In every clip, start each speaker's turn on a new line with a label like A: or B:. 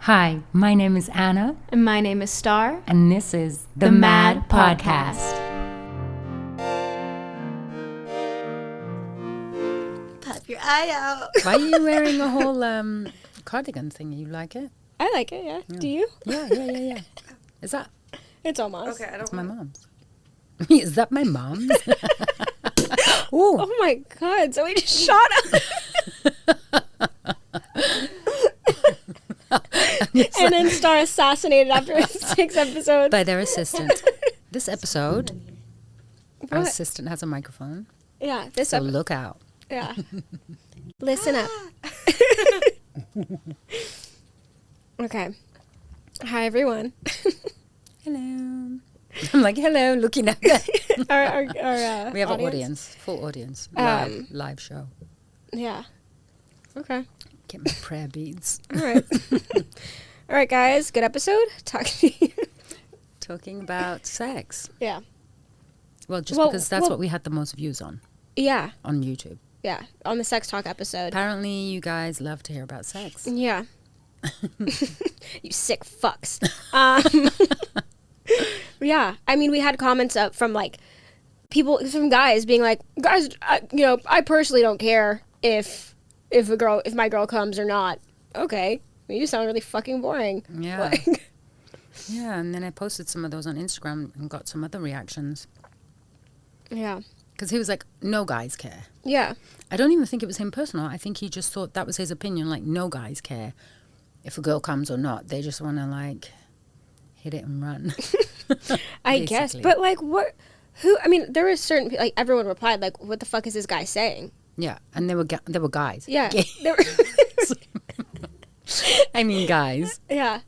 A: Hi, my name is Anna.
B: And my name is Star.
A: And this is The Mad Podcast.
B: Pop your eye out.
A: Why are you wearing a whole cardigan thing? You like it?
B: I like it, yeah. Do you?
A: Yeah. Is that?
B: It's almost.
C: Okay, I don't
A: It's my mom's. Is that my mom's? Ooh.
B: Oh my God, so we just shot up. And then Star assassinated after 6 episodes.
A: By their assistant. This episode, our
B: What?
A: assistant has a microphone.
B: Yeah, this
A: So
B: episode.
A: look out.
B: Yeah. Listen up. Okay. Hi, everyone.
A: Hello. I'm like, hello, looking at them.
B: our
A: We have an audience, full audience, live show.
B: Yeah. Okay.
A: Get my prayer beads.
B: All right. All right, guys. Good episode. Talking to you.
A: Talking about sex.
B: Yeah.
A: Well, because that's what we had the most views on
B: Yeah.
A: YouTube.
B: Yeah. On the sex talk episode.
A: Apparently, you guys love to hear about sex.
B: Yeah. You sick fucks. Yeah. I mean, we had comments up from like people, from guys being like, guys, I personally don't care if my girl comes or not. Okay. Well, you sound really fucking boring.
A: Yeah.
B: Like,
A: Yeah, and then I posted some of those on Instagram and got some other reactions.
B: yeah.
A: Because he was like, no guys care.
B: Yeah.
A: I don't even think it was him personal. I think he just thought that was his opinion. Like, no guys care if a girl comes or not. They just want to, like, hit it and run.
B: I guess. But, like, I mean, there was certain, like, everyone replied, like, what the fuck is this guy saying?
A: Yeah, and there were guys.
B: Yeah.
A: I mean, guys.
B: Yeah.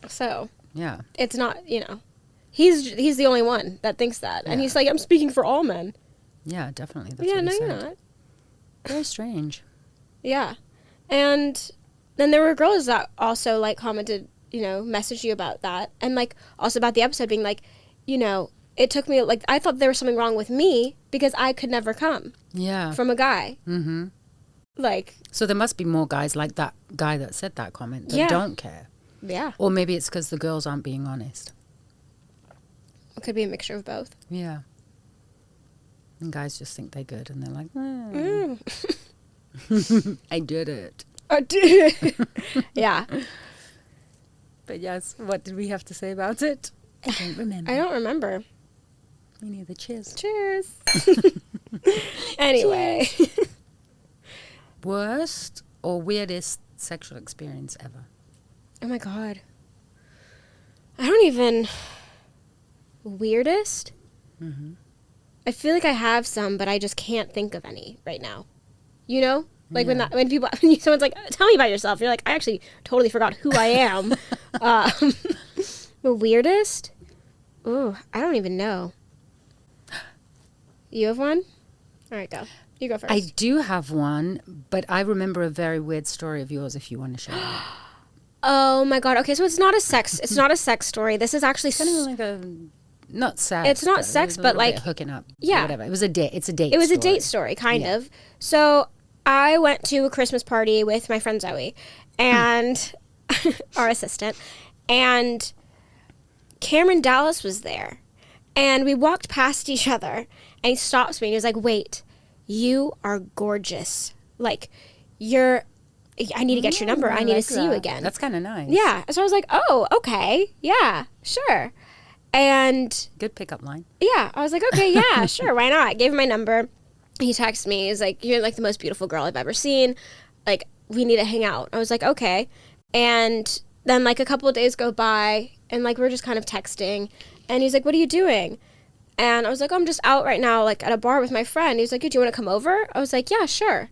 B: So,
A: Yeah.
B: it's not, he's the only one that thinks that. And
A: Yeah.
B: he's like, I'm speaking for all men.
A: Yeah, definitely. That's
B: Yeah,
A: what
B: no,
A: he
B: you're
A: said.
B: not.
A: Very strange.
B: Yeah. And then there were girls that also, like, commented, messaged you about that. And, like, also about the episode being like, it took me, like, I thought there was something wrong with me because I could never come
A: Yeah.
B: from a guy.
A: Mm-hmm.
B: Like,
A: So there must be more guys like that guy that said that comment that
B: Yeah.
A: don't care.
B: yeah.
A: Or maybe it's because the girls aren't being honest.
B: It could be a mixture of both.
A: Yeah. And guys just think they're good and they're like, I did it.
B: Yeah.
A: But yes, what did we have to say about it? I don't remember.
B: I don't remember.
A: Me neither. Cheers.
B: Cheers. Anyway.
A: Worst or weirdest sexual experience ever?
B: Oh my God. I don't even... Weirdest?
A: Mm-hmm.
B: I feel like I have some, but I just can't think of any right now. Like
A: Yeah.
B: when someone's like, tell me about yourself. You're like, I actually totally forgot who I am. The weirdest? Ooh, I don't even know. You have one? All right, go. You go first.
A: I do have one, but I remember a very weird story of yours if you want to share it.
B: Oh my God. Okay, so it's not a sex story. This is actually
A: Kind of like a, not sex.
B: It's not sex, but like
A: hooking up.
B: Yeah.
A: Whatever. It was a date. It's a date
B: It was
A: story.
B: a date story, kind
A: Yeah.
B: of. So I went to a Christmas party with my friend Zoe and our assistant, and Cameron Dallas was there. And we walked past each other, and he stops me, and he was like, wait, you are gorgeous. Like, I need to get your number. I need to see you again.
A: That's kind of nice.
B: Yeah. So I was like, oh, okay. Yeah, sure. And
A: Good pickup line.
B: yeah, I was like, okay, yeah, sure, why not? I gave him my number. He texted me. He's like, you're like the most beautiful girl I've ever seen. Like, we need to hang out. I was like, okay. And then like a couple of days go by and like we're just kind of texting. And he's like, what are you doing? And I was like, I'm just out right now, like at a bar with my friend. He's like, do you want to come over? I was like, yeah, sure.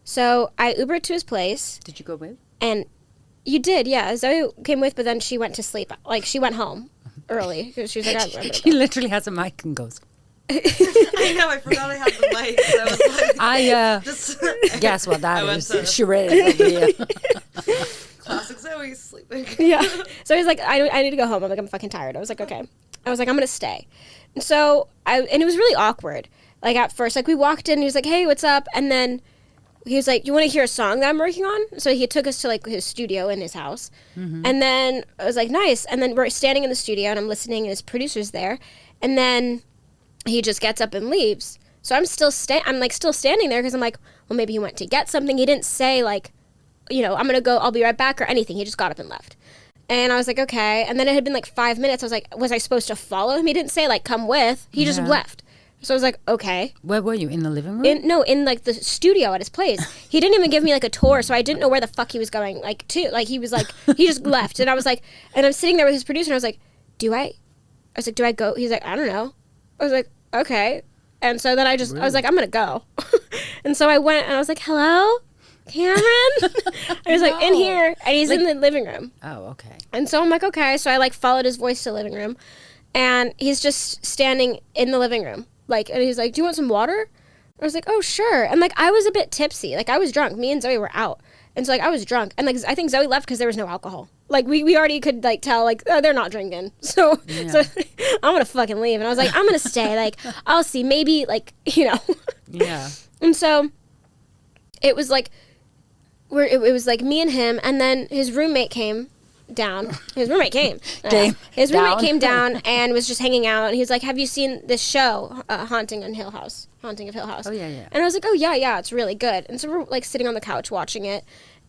B: So I Ubered to his place.
A: Did you go with?
B: And you did, yeah. Zoe came with, but then she went to sleep. Like, she went home early because she was like, I'm gonna
A: She literally has a mic and goes.
C: I know, I forgot I had the mic. So I was like,
A: Guess what that
C: I went
A: is?
C: to-
A: Charade over here.
C: Classic Zoe sleeping.
B: Yeah. So he's like, I need to go home. I'm like, I'm fucking tired. I was like, okay. I was like, I'm going to stay. And so and it was really awkward. Like at first, like we walked in and he was like, hey, what's up? And then he was like, you want to hear a song that I'm working on? So he took us to like his studio in his house.
A: Mm-hmm.
B: And then I was like, nice. And then we're standing in the studio and I'm listening and his producer's there. And then he just gets up and leaves. So I'm still still standing there because I'm like, well, maybe he went to get something. He didn't say like, you know, I'm going to go, I'll be right back or anything. He just got up and left. And I was like, okay. And then it had been like 5 minutes. I was like, was I supposed to follow him? He didn't say like, come with. He just left. So I was like, okay.
A: Where were you? In the living room?
B: In like the studio at his place. He didn't even give me like a tour, so I didn't know where the fuck he was going like to. Like he was like, he just left. And I was like, and I'm sitting there with his producer and I was like, do I go? He's like, I don't know. I was like, okay. And so then I was like, I'm going to go. And so I went and I was like, hello, Cameron? I was like, in here. And he's in the living room.
A: Oh, okay.
B: And so I'm like, okay. So I like followed his voice to the living room. And he's just standing in the living room. Like, and he's like, do you want some water? I was like, oh, sure. And like, I was a bit tipsy. Like, I was drunk. Me and Zoe were out. And so like, I was drunk. And like, I think Zoe left because there was no alcohol. Like, we already could like tell, like, oh, they're not drinking. So I'm going to fucking leave. And I was like, I'm going to stay. Like, I'll see. Maybe, like, you know.
A: Yeah.
B: And so it was like, it was like me and him. And then his roommate came down. His roommate came. His roommate came down and was just hanging out. And he was like, have you seen this show, Haunting of Hill House?
A: Oh, yeah.
B: And I was like, oh, yeah, it's really good. And so we're like sitting on the couch watching it.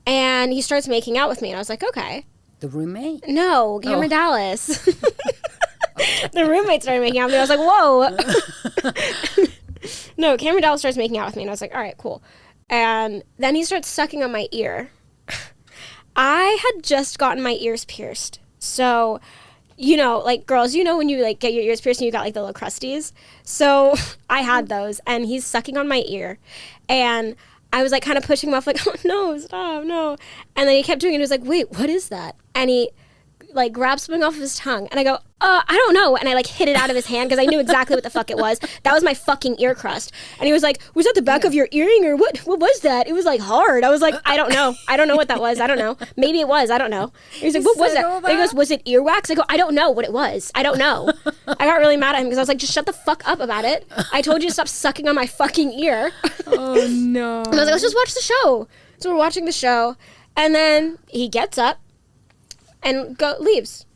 B: And he starts making out with me. And I was like, okay.
A: The roommate?
B: No, Cameron Dallas. The roommate started making out with me. I was like, whoa. No, Cameron Dallas starts making out with me. And I was like, all right, cool. And then he starts sucking on my ear. I had just gotten my ears pierced. So, you know, like girls, you know when you like get your ears pierced and you got like the little crusties? So I had those and he's sucking on my ear. And I was like kind of pushing him off like, oh no, stop, no. And then he kept doing it and he was like, wait, what is that? And he like grabbed something off of his tongue. And I go, I don't know. And I like hit it out of his hand because I knew exactly what the fuck it was. That was my fucking ear crust. And he was like, was that the back of your earring or what was that? It was like hard. I was like, I don't know. I don't know what that was. I don't know. Maybe it was. I don't know. He was like, what was that? And he goes, was it earwax? I go, I don't know what it was. I don't know. I got really mad at him because I was like, just shut the fuck up about it. I told you to stop sucking on my fucking ear.
A: Oh, no.
B: And I was like, let's just watch the show. So we're watching the show. And then he gets up and leaves.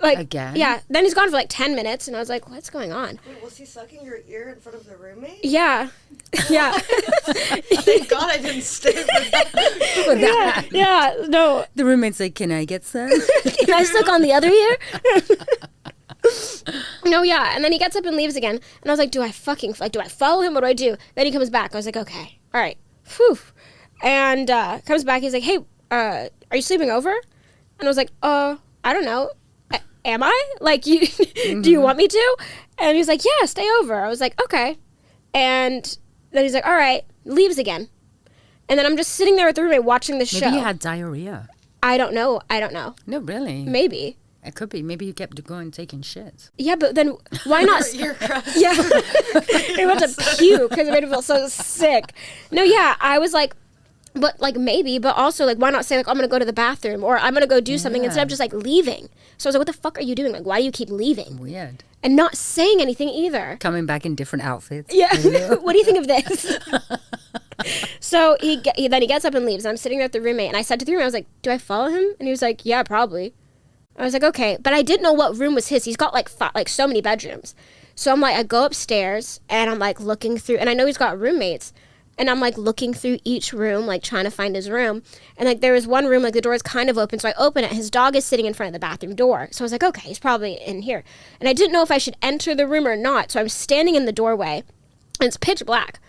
B: Like,
A: again?
B: Yeah. Then he's gone for like 10 minutes, and I was like, what's going on?
C: Wait, was he sucking your ear in front of the roommate?
B: Yeah. Yeah.
C: Thank God I didn't stay for that.
B: Yeah. No.
A: The roommate's like, can I get some?
B: Can I suck on the other ear? No, yeah. And then he gets up and leaves again. And I was like, do I follow him? What do I do? Then he comes back. I was like, okay. All right. Whew. And comes back. He's like, hey, are you sleeping over? And I was like, I don't know. Am I? Like, you? Do you want me to? And he's like, yeah, stay over. I was like, okay. And then he's like, all right. Leaves again. And then I'm just sitting there with the roommate watching the show.
A: Maybe he had diarrhea.
B: I don't know.
A: No, really?
B: Maybe.
A: It could be. Maybe you kept going taking shits.
B: Yeah, but then why not?
C: Your crust.
B: Yeah. I went to puke because it made me feel so sick. No, yeah. I was like, but like maybe, but also like why not say like I'm gonna go to the bathroom or I'm gonna go do something instead of just like leaving. So I was like, what the fuck are you doing? Like, why do you keep leaving?
A: Weird.
B: And not saying anything either.
A: Coming back in different outfits.
B: Yeah. What do you think of this? So then he gets up and leaves. And I'm sitting there with the roommate, and I said to the roommate, I was like, do I follow him? And he was like, yeah, probably. I was like, okay, but I didn't know what room was his. He's got like so many bedrooms. So I'm like, I go upstairs and I'm like looking through, and I know he's got roommates. And I'm, like, looking through each room, like, trying to find his room. And, like, there was one room, like, the door is kind of open. So I open it. His dog is sitting in front of the bathroom door. So I was like, okay, he's probably in here. And I didn't know if I should enter the room or not. So I'm standing in the doorway. And it's pitch black.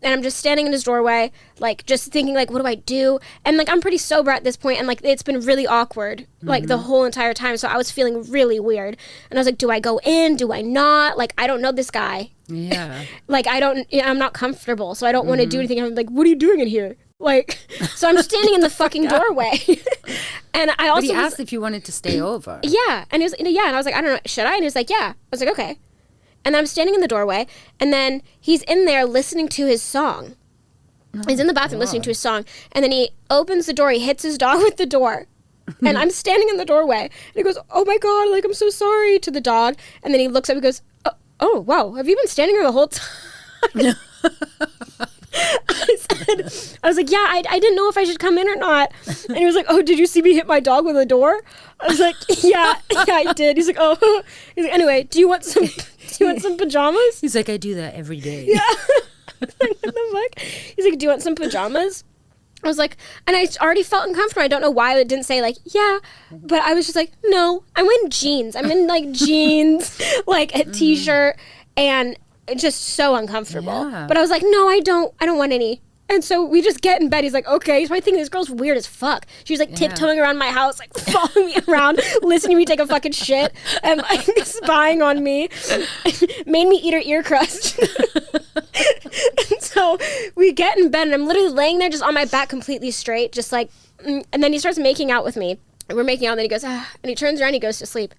B: And I'm just standing in his doorway, like, just thinking, like, what do I do? And, like, I'm pretty sober at this point. And, like, it's been really awkward, like, the whole entire time. So I was feeling really weird. And I was like, do I go in? Do I not? Like, I don't know this guy.
A: Yeah.
B: Like, I'm not comfortable, so I don't want to do anything. I'm like, what are you doing in here? Like, so I'm standing in the fucking doorway. And I also
A: But he asked if you wanted to stay over.
B: Yeah. And he was, yeah. And I was like, I don't know, should I? And he was like, yeah. I was like, okay. And I'm standing in the doorway, and then he's in there listening to his song. He's in the bathroom listening to his song, and then he opens the door, he hits his dog with the door. And I'm standing in the doorway, and he goes, oh my God, like, I'm so sorry, to the dog. And then he looks up and goes, oh wow, have you been standing here the whole time? I was like, yeah, I didn't know if I should come in or not. And he was like, oh, did you see me hit my dog with a door? I was like, yeah, I did. He's like, oh. He's like, anyway, do you want some pajamas?
A: He's like, I do that every day.
B: Yeah. I was like, what the fuck? He's like, do you want some pajamas? I was like, and I already felt uncomfortable. I don't know why it didn't say like, yeah, but I was just like, no, I'm in jeans. I'm in like jeans, like a t-shirt, and it's just so uncomfortable.
A: Yeah.
B: But I was like, no, I don't want any. And so we just get in bed. He's like, okay. He's probably thinking this girl's weird as fuck. She was like tiptoeing around my house, like following me around, listening to me take a fucking shit, and like spying on me. Made me eat her ear crust. And so we get in bed, and I'm literally laying there just on my back completely straight, just like, and then he starts making out with me. And we're making out, and then he goes, ah, and he turns around, and he goes to sleep.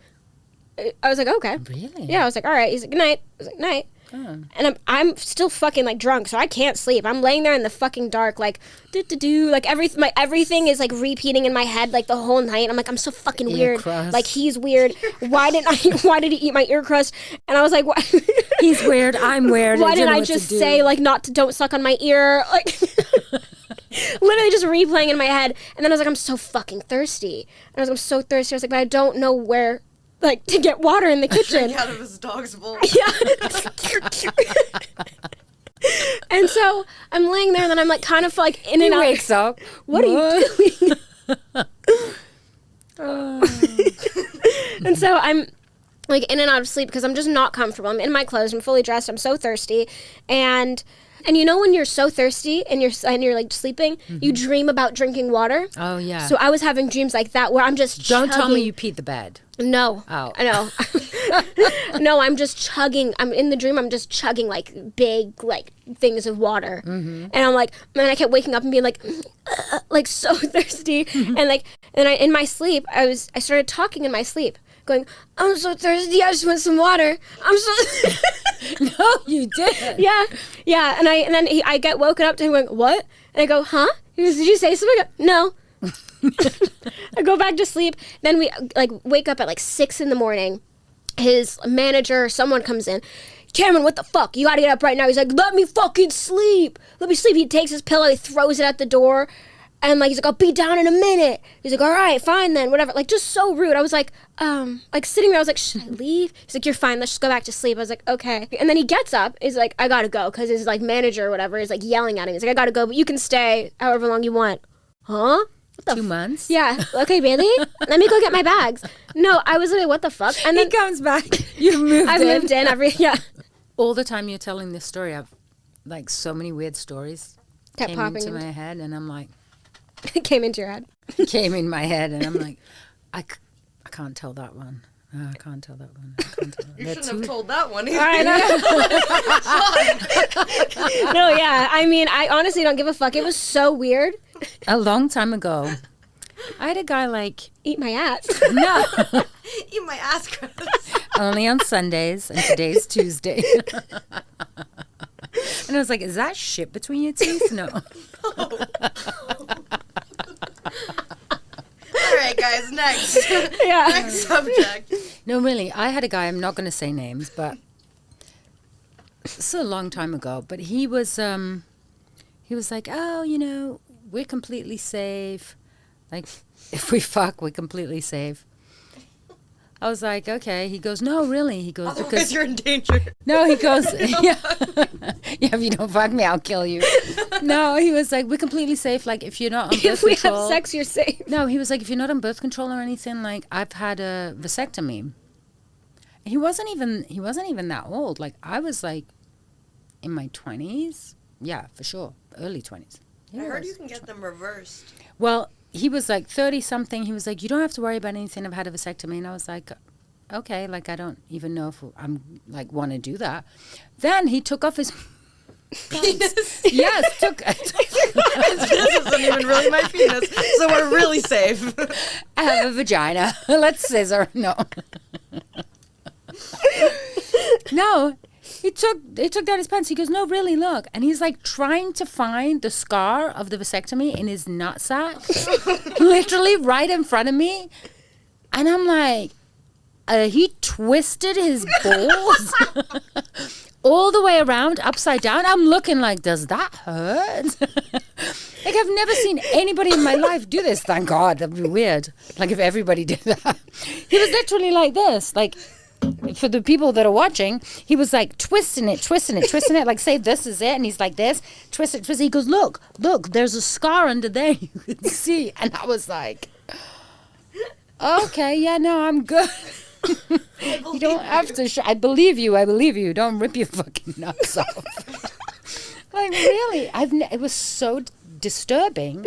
B: I was like, okay.
A: Really?
B: Yeah, I was like, all right. He's like, good night. I was like, night.
A: Oh.
B: And I'm still fucking like drunk, so I can't sleep. I'm laying there in the fucking dark, like like everything is like repeating in my head like the whole night. I'm like, I'm so fucking weird.
A: Crust.
B: Like he's weird. Why did he eat my ear crust? And I was like, what?
A: He's weird. I'm weird.
B: Why didn't I just say like don't suck on my ear? Like literally just replaying in my head. And then I was like, I'm so fucking thirsty. And I was like, I'm so thirsty. I was like, but I don't know where. Like, to get water in the kitchen.
C: Drink out of his dog's bowl.
B: Yeah. And so I'm laying there, and then I'm like kind of like in and out.
A: He wakes up.
B: What are you doing? And so I'm like in and out of sleep because I'm just not comfortable. I'm in my clothes. I'm fully dressed. I'm so thirsty. And you know when you're so thirsty and you're like sleeping, you dream about drinking water.
A: Oh, yeah.
B: So I was having dreams like that where I'm just
A: Don't tell me
B: chugging.
A: you peed the bed.
B: No.
A: Oh.
B: I know. No, I'm just chugging. I'm in the dream. I'm just chugging like big like things of water. Mm-hmm. And I'm like, man, I kept waking up and being like so thirsty. And in my sleep, I started talking in my sleep, going, I'm so thirsty. I just want some water. I'm so.
A: No, you didn't.
B: Yeah. And then I get woken up to him going, what? And I go, huh? He goes, did you say something? I go, no. I go back to sleep. Then we like wake up at like 6 a.m. His manager, someone comes in. Cameron, what the fuck? You gotta get up right now. He's like, let me fucking sleep. Let me sleep. He takes his pillow, he throws it at the door. And like he's like, I'll be down in a minute. He's like, all right, fine then, whatever. Like just so rude. I was like sitting there, I was like, should I leave? He's like, you're fine, let's just go back to sleep. I was like, okay. And then he gets up, he's like, I gotta go, because his like manager or whatever is like yelling at him. He's like, I gotta go, but you can stay however long you want. Huh?
A: 2 months?
B: Yeah. Okay, really? Let me go get my bags. No, I was like, what the fuck? And then
A: He comes back. You've moved
B: I've moved in yeah.
A: All the time you're telling this story, I've like so many weird stories
B: Kept
A: came
B: popping
A: into
B: into
A: my head, and I'm like,
B: it came into your head.
A: came in my head, and I'm like, I can't tell that one. I can't tell that one. I can't tell that.
C: You
A: They're
C: shouldn't have
A: too-
C: told that one either.
B: I know. No, yeah. I mean, I honestly don't give a fuck. It was so weird.
A: A long time ago, I had a guy like,
B: Eat my ass.
A: no,
C: Eat my ass crust.
A: only on Sundays, and today's Tuesday. And I was like, is that shit between your teeth? No.
C: All right, guys, next.
B: Yeah.
C: Next subject.
A: No, really, I had a guy, I'm not going to say names, but it's a long time ago, but he was like, oh, you know, we're completely safe. Like, if we fuck, we're completely safe. I was like, okay. He goes, no, really. He goes,
C: Otherwise,
A: because
C: you're in danger.
A: no, he goes, yeah, yeah. If you don't fuck me, I'll kill you. No, he was like, we're completely safe. Like, if you're not on birth
B: If we
A: control,
B: have sex, you're safe.
A: no, he was like, if you're not on birth control or anything, like, I've had a vasectomy. He wasn't even that old. Like, I was like in my 20s. Yeah, for sure, early 20s.
C: I heard you can get them reversed.
A: Well, he was like 30 something. He was like, you don't have to worry about anything. I've had a vasectomy. And I was like, okay, like, I don't even know if I'm like want to do that. Then he took off his
C: Penis.
A: yes, took
C: This isn't even really my penis, so we're really safe.
A: I have a vagina. Let's scissor. No. No. He took down his pants. He goes, no, really, look. And he's like trying to find the scar of the vasectomy in his nutsack, literally right in front of me. And I'm like, he twisted his balls all the way around, upside down. I'm looking like, does that hurt? Like, I've never seen anybody in my life do this. Thank God. That'd be weird. Like, if everybody did that. He was literally like this. Like, for the people that are watching, he was like twisting it. Like, say this is it. And he's like this. Twist it. He goes, look, there's a scar under there. You can see. And I was like, okay, yeah, no, I'm good. You don't have to. I believe you. Don't rip your fucking nuts off. Like, really, it was so disturbing.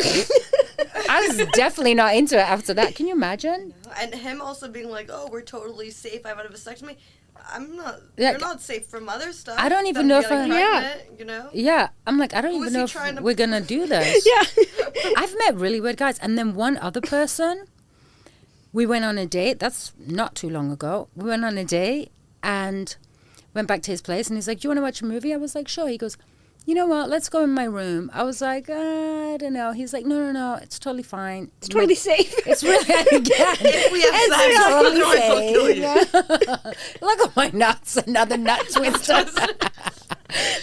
A: I was definitely not into it after that. Can you imagine?
C: And him also being like, "Oh, we're totally safe. I've had a vasectomy." I'm not.
A: Yeah.
C: You're not safe from other stuff.
A: I don't even know if
C: you know.
A: Yeah, I'm like, I don't even know if we're gonna do this.
B: Yeah.
A: I've met really weird guys, and then one other person. We went on a date. That's not too long ago. We went on a date and went back to his place. And he's like, "Do you want to watch a movie?" I was like, "Sure." He goes, "You know what? Let's go in my room." I was like, "I don't know." He's like, No. It's totally fine.
B: It's totally safe.
A: It's really, again.
C: If we have sex,
A: Totally safe. Look at my nuts. Another nut twister.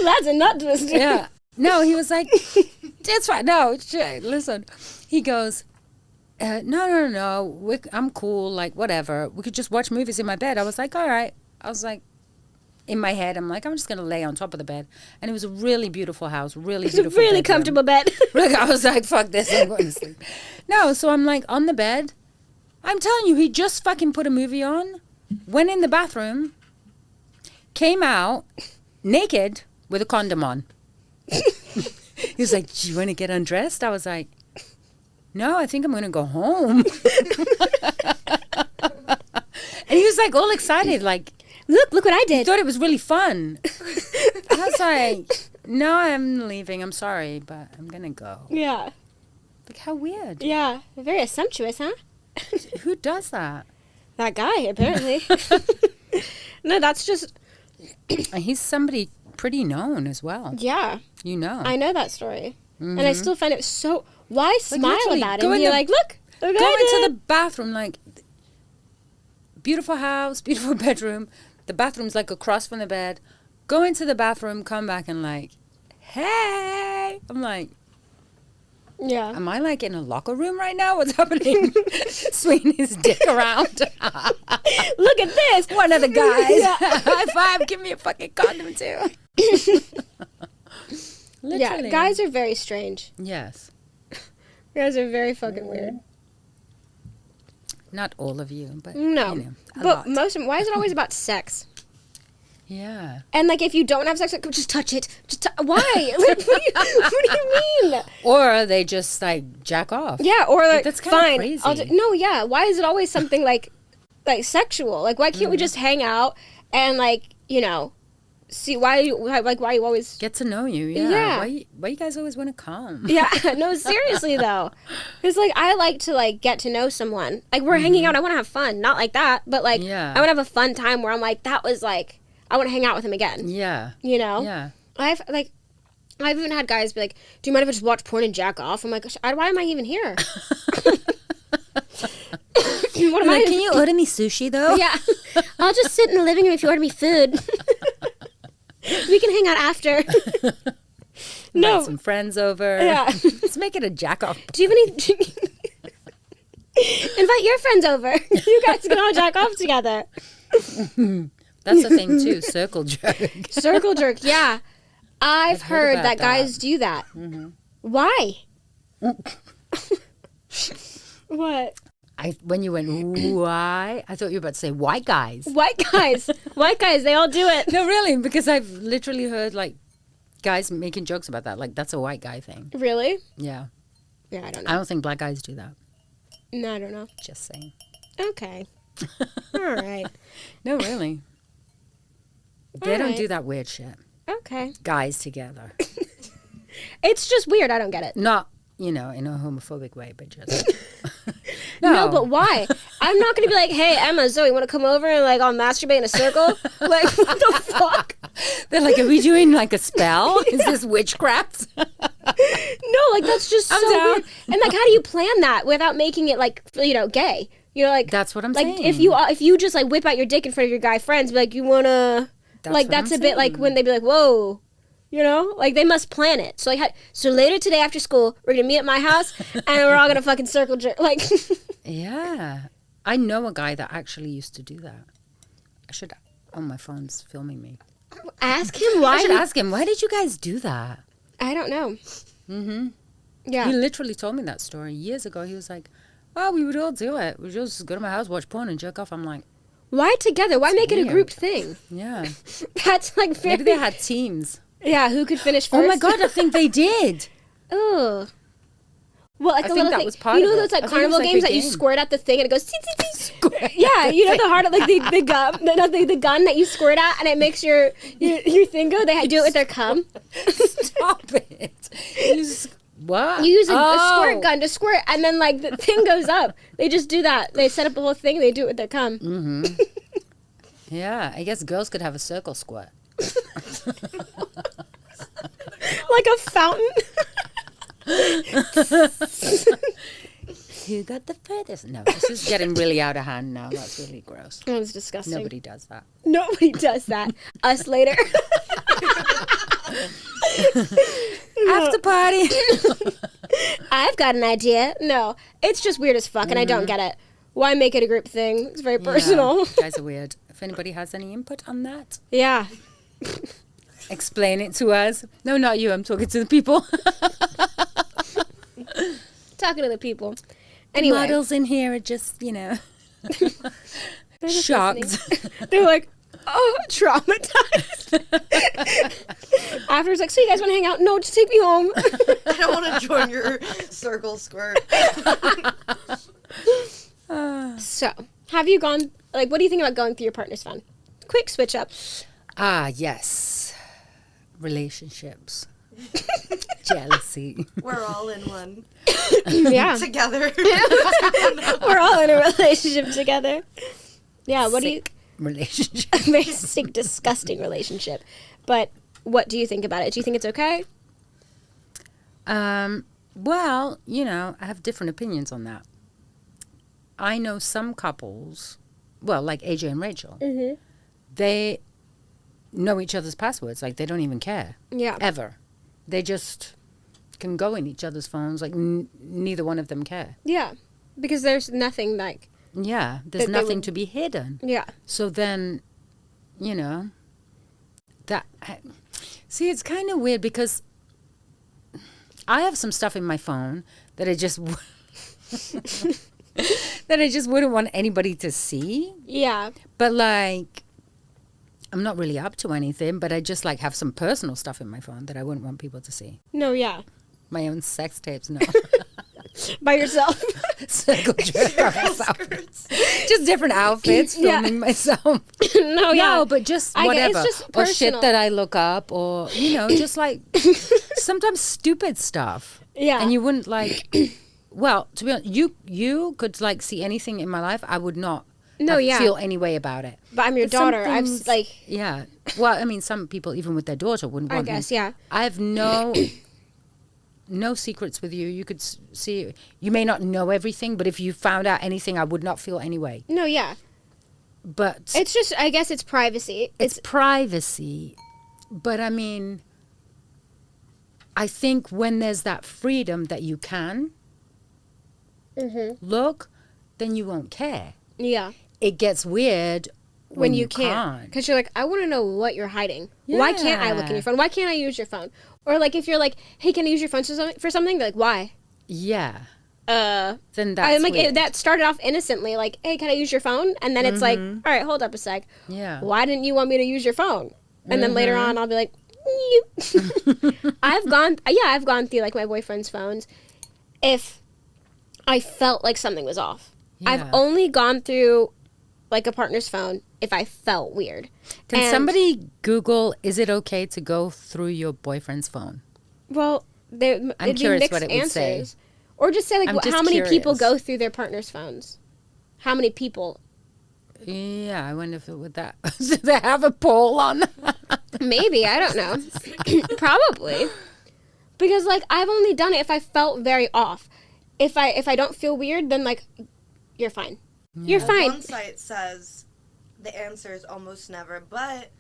B: That's a nut twister.
A: Yeah. No, he was like, "It's fine." No, listen. He goes, no, I'm cool, like, whatever. We could just watch movies in my bed. I was like, all right. I was like, in my head, I'm like, I'm just going to lay on top of the bed. And it was a really beautiful house, really beautiful
B: It's a really
A: bedroom.
B: comfortable bed.
A: I was like, fuck this, I'm going to sleep. No, so I'm like, on the bed. I'm telling you, he just fucking put a movie on, went in the bathroom, came out, naked, with a condom on. He was like, "Do you want to get undressed?" I was like, "No, I think I'm going to go home." And he was like all excited, like,
B: Look what I did.
A: thought it was really fun. I was like, "No, I'm leaving. I'm sorry, but I'm going to go."
B: Yeah.
A: Like, how weird.
B: Yeah. Very sumptuous, huh?
A: Who does that?
B: That guy, apparently. No, that's just...
A: And he's somebody pretty known as well.
B: Yeah.
A: You know.
B: I know that story. And I still find it so... Why
A: Like,
B: smile
A: literally,
B: about it
A: go
B: and be
A: in
B: like, look
A: Go into the bathroom, like, beautiful house, beautiful bedroom. The bathroom's like across from the bed. Go into the bathroom, come back and like, hey. I'm like,
B: Yeah.
A: am I like in a locker room right now? What's happening? Swinging his dick around.
B: Look at this.
A: One of the guys. High five. Give me a fucking condom too. Literally.
B: Yeah, guys are very strange.
A: Yes.
B: Guys are very fucking weird.
A: Not all of you, but
B: No.
A: you know, a
B: But
A: lot.
B: most of them, why is it always about sex?
A: Yeah.
B: And like, if you don't have sex, like, just touch it. Why? Like, what do you mean?
A: Or they just like jack off.
B: Yeah, or like,
A: that's kinda
B: fine.
A: crazy.
B: No, yeah. Why is it always something like sexual? Like, why can't we just hang out and like, you know, see why you always
A: Get to know you. Yeah.
B: Yeah.
A: Why you guys always want to come?
B: Yeah, no, seriously though. Because like I like to like get to know someone. Like we're hanging out, I want to have fun. Not like that, but like
A: Yeah.
B: I want to have a fun time where I'm like, that was like, I want to hang out with him again.
A: Yeah.
B: You know?
A: Yeah.
B: I've even had guys be like, "Do you mind if I just watch porn and jack off?" I'm like, "Why am I even here?" What am I?
A: Can you order me sushi though?
B: Yeah, I'll just sit in the living room if you order me food. We can hang out after. No.
A: Invite some friends over.
B: Yeah.
A: Let's make it a jack off.
B: Do you have any? Invite your friends over. You guys can all jack off together.
A: That's the thing too. Circle jerk.
B: Circle jerk. Yeah, I've heard
A: about
B: that
A: that.
B: guys do that. Why? What?
A: When you went why, I thought you were about to say white guys.
B: White guys. White guys. They all do it.
A: No, really, because I've literally heard like guys making jokes about that. Like that's a white guy thing.
B: Really?
A: Yeah.
B: Yeah, I don't
A: I
B: know.
A: don't think black guys do that.
B: No, I don't know.
A: Just saying.
B: Okay. All right.
A: No, really. They don't
B: Alright.
A: do that weird shit.
B: Okay.
A: Guys together.
B: It's just weird. I don't get it.
A: Not, in a homophobic way, but just.
B: No, but why? I'm not gonna be like, "Hey, Emma, Zoe, want to come over and like I'll masturbate in a circle?" Like, what the fuck?
A: They're like, are we doing like a spell? Is this witchcraft?
B: No, like that's just so
A: down.
B: weird. And like, how do you plan that without making it like gay? Like
A: That's what I'm
B: like
A: saying.
B: if you just like whip out your dick in front of your guy friends, be like, "You wanna like, that's a bit like when they be like, whoa, you know? Like, they must plan it. So, like, so later today after school, we're going to meet at my house, and we're all going to fucking circle jerk. Like,
A: yeah. I know a guy that actually used to do that. I should... Oh, my phone's filming me.
B: Ask him why.
A: I should ask him, why did you guys do that?
B: I don't know.
A: Mm-hmm.
B: Yeah.
A: He literally told me that story years ago. He was like, oh, we would all do it. We'd just go to my house, watch porn, and jerk off. I'm like...
B: Why together? Why make it a group thing?
A: Yeah.
B: That's like very...
A: Maybe they had teams.
B: Yeah, who could finish first?
A: Oh, my God, I think they did.
B: Ugh. Well, like
A: I
B: a
A: think
B: little
A: that
B: thing.
A: was part
B: you know
A: of
B: those
A: it.
B: like
A: I think it was
B: carnival
A: like a
B: games that you
A: game.
B: squirt at the thing and it goes tee, tee, tee. Yeah, you know the heart, like the gum, the gun that you squirt at and it makes your thing go. They do it with their cum.
A: Stop it. What?
B: You use a squirt gun to squirt and then like the thing goes up. They just do that. They set up the whole thing and they do it with their cum.
A: Mm-hmm. Yeah, I guess girls could have a circle squirt.
B: Like a fountain.
A: Who got the furthest? No, this is getting really out of hand now. That's really gross.
B: That was disgusting.
A: Nobody does that.
B: Nobody does that. Us later.
A: After party.
B: I've got an idea. No, it's just weird as fuck, and I don't get it. Why make it a group thing? It's very personal.
A: Yeah, guys are weird. If anybody has any input on that,
B: Yeah.
A: explain it to us. No, not you. I'm talking to the people.
B: Talking to the people. Anyway.
A: Models in here are just,
B: They're just
A: shocked.
B: listening. They're like, oh, traumatized. After it's like, so you guys want to hang out? No, just take me home.
C: I don't want to join your circle squirt.
B: So, have you gone, like, what do you think about going through your partner's phone? Quick switch up.
A: Ah, yes. Relationships. Jealousy.
C: We're all in one.
B: Yeah.
C: Together.
B: We're all in a relationship together. Yeah, what
A: Sick relationship.
B: do you... Very sick, disgusting relationship. But what do you think about it? Do you think it's okay?
A: Well, I have different opinions on that. I know some couples, well, like AJ and Rachel, they know each other's passwords. Like, they don't even care.
B: Yeah.
A: Ever. They just can go in each other's phones. Like, neither one of them care.
B: Yeah. Because there's nothing like...
A: Yeah. There's nothing to be hidden.
B: Yeah.
A: So then, see, it's kind of weird because I have some stuff in my phone that I just... that I just wouldn't want anybody to see.
B: Yeah.
A: But, like, I'm not really up to anything, but I just, like, have some personal stuff in my phone that I wouldn't want people to see.
B: No, yeah.
A: My own sex tapes, no.
B: By yourself.
A: Circle jerk by myself. Just different outfits, filming myself.
B: No, yeah.
A: No, but just whatever.
B: It's just
A: or shit
B: personal.
A: that I look up or, just, like, sometimes stupid stuff.
B: Yeah.
A: And you wouldn't, like... Well, to be honest, you could, like, see anything in my life. I would not feel any way about it.
B: But I'm your
A: But some
B: daughter.
A: things-
B: like...
A: Yeah. Well, I mean, some people, even with their daughter, wouldn't want
B: I guess,
A: them.
B: yeah.
A: I have no secrets with you. You could see... You may not know everything, but if you found out anything, I would not feel any way.
B: No, yeah.
A: But...
B: It's just, I guess it's privacy.
A: It's privacy. But, I mean, I think when there's that freedom that you can... look, then you won't care.
B: Yeah.
A: It gets weird when you can't.
B: Because you're like, I want to know what you're hiding. Why can't I look in your phone? Why can't I use your phone? Or like if you're like, hey, can I use your phone for something? They're like, why?
A: Yeah.
B: Then
A: that's
B: like
A: weird.
B: that started off innocently, like, hey, can I use your phone? And then it's like, all right, hold up a sec.
A: Yeah.
B: Why didn't you want me to use your phone? And then later on, I'll be like, I've gone through like my boyfriend's phones. If I felt like something was off.
A: Yeah.
B: I've only gone through like a partner's phone if I felt weird.
A: Can somebody Google, is it okay to go through your boyfriend's phone?
B: Well,
A: I'm curious what it would say.
B: Or just say, like,
A: I'm just
B: how many people
A: curious.
B: go through their partner's phones? How many people?
A: Yeah, I wonder if it would that. Do they have a poll on that?
B: Maybe, I don't know. Probably. Because, like, I've only done it if I felt very off. If I don't feel weird, then, like, you're fine. You're fine.
C: One site says the answer is almost never, but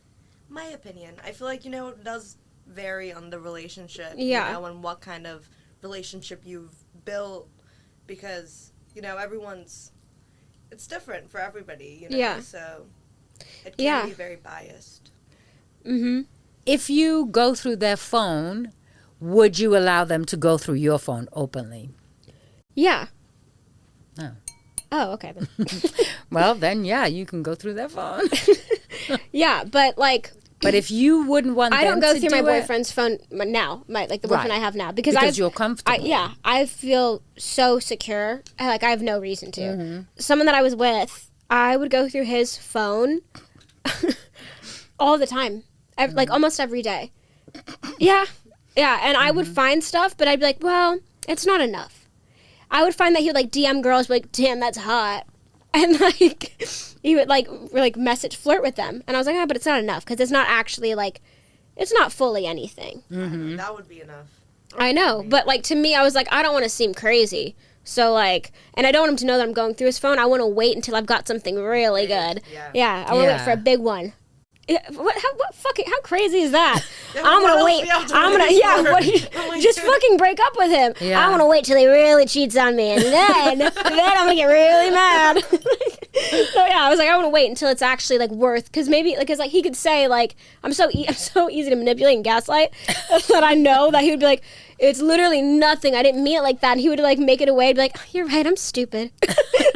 C: My opinion. I feel like, it does vary on the relationship.
B: Yeah.
C: And what kind of relationship you've built. Because, it's different for everybody,
B: Yeah.
C: So it can be very biased.
B: Mm-hmm.
A: If you go through their phone, would you allow them to go through your phone openly?
B: Yeah.
A: Oh.
B: Oh, okay.
A: Well, then, yeah, you can go through their phone.
B: Yeah, but like...
A: But if you wouldn't want them to
B: I don't go through my
A: do it-
B: boyfriend's phone now, the boyfriend I have now. Because
A: you're comfortable.
B: I feel so secure. I have no reason to. Someone that I was with, I would go through his phone all the time. Like almost every day. Yeah. Yeah, and I would find stuff, but I'd be like, well, it's not enough. I would find that he would like DM girls, be like, damn, that's hot. And like he would like flirt with them, and I was like, but it's not enough because it's not actually like, it's not fully anything.
C: Mm-hmm. That would be enough.
B: I know, but like to me, I was like, I don't want to seem crazy, so like, and I don't want him to know that I'm going through his phone. I want to wait until I've got something really good. Yeah, I want to wait for a big one. Yeah, how crazy is that?
C: Yeah,
B: I'm gonna wait. Just fucking break up with him.
A: Yeah.
B: I want to wait till he really cheats on me, and then I'm gonna get really mad. So yeah, I was like, I want to wait until it's actually like worth, because maybe because like he could say like I'm so easy to manipulate and gaslight that I know that he would be like, it's literally nothing. I didn't mean it like that. And he would like make it away and be like, oh, you're right, I'm stupid.